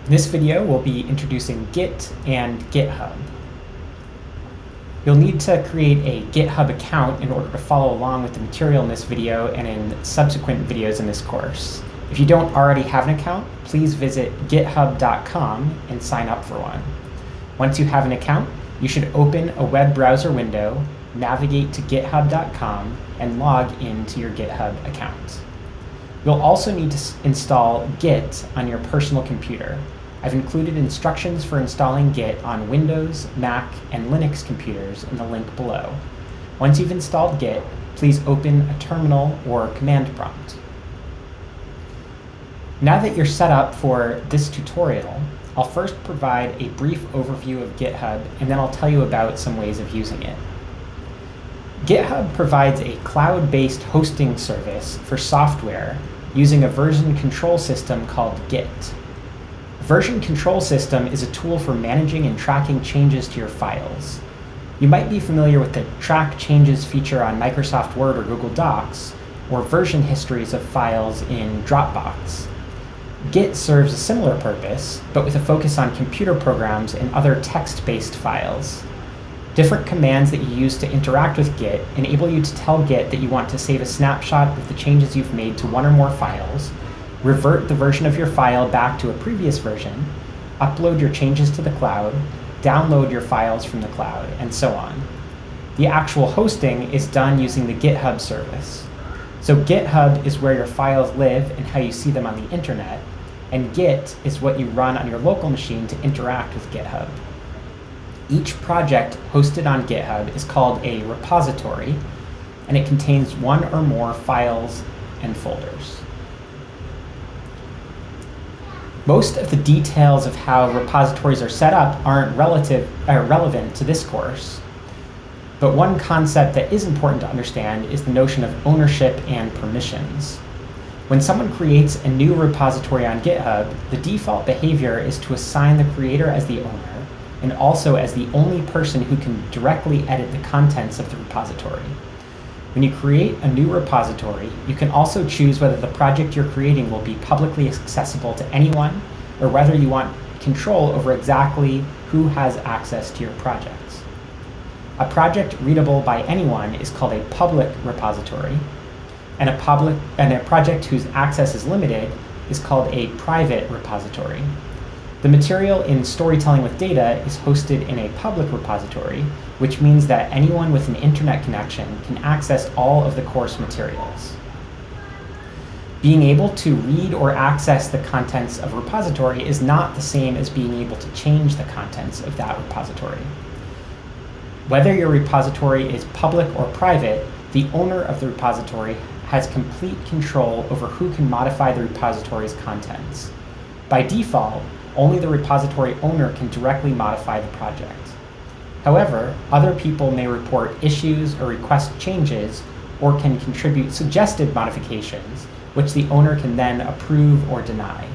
In this video, we'll be introducing Git and GitHub. You'll need to create a GitHub account in order to follow along with the material in this video and in subsequent videos in this course. If you don't already have an account, please visit github.com and sign up for one. Once you have an account, you should open a web browser window, navigate to github.com, and log into your GitHub account. You'll also need to install Git on your personal computer. I've included instructions for installing Git on Windows, Mac, and Linux computers in the link below. Once you've installed Git, please open a terminal or command prompt. Now that you're set up for this tutorial, I'll first provide a brief overview of GitHub, and then I'll tell you about some ways of using it. GitHub provides a cloud-based hosting service for software using a version control system called Git. A version control system is a tool for managing and tracking changes to your files. You might be familiar with the Track Changes feature on Microsoft Word or Google Docs, or version histories of files in Dropbox. Git serves a similar purpose, but with a focus on computer programs and other text-based files. Different commands that you use to interact with Git enable you to tell Git that you want to save a snapshot of the changes you've made to one or more files, revert the version of your file back to a previous version, upload your changes to the cloud, download your files from the cloud, and so on. The actual hosting is done using the GitHub service. So GitHub is where your files live and how you see them on the internet, and Git is what you run on your local machine to interact with GitHub. Each project hosted on GitHub is called a repository, and it contains one or more files and folders. Most of the details of how repositories are set up aren't relevant to this course, but one concept that is important to understand is the notion of ownership and permissions. When someone creates a new repository on GitHub, the default behavior is to assign the creator as the owner, and also as the only person who can directly edit the contents of the repository. When you create a new repository, you can also choose whether the project you're creating will be publicly accessible to anyone, or whether you want control over exactly who has access to your projects. A project readable by anyone is called a public repository, and a project whose access is limited is called a private repository. The material in Storytelling with Data is hosted in a public repository, which means that anyone with an internet connection can access all of the course materials. Being able to read or access the contents of a repository is not the same as being able to change the contents of that repository. Whether your repository is public or private, the owner of the repository has complete control over who can modify the repository's contents. By default, only the repository owner can directly modify the project. However, other people may report issues or request changes, or can contribute suggested modifications, which the owner can then approve or deny.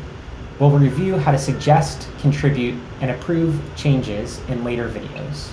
We'll review how to suggest, contribute, and approve changes in later videos.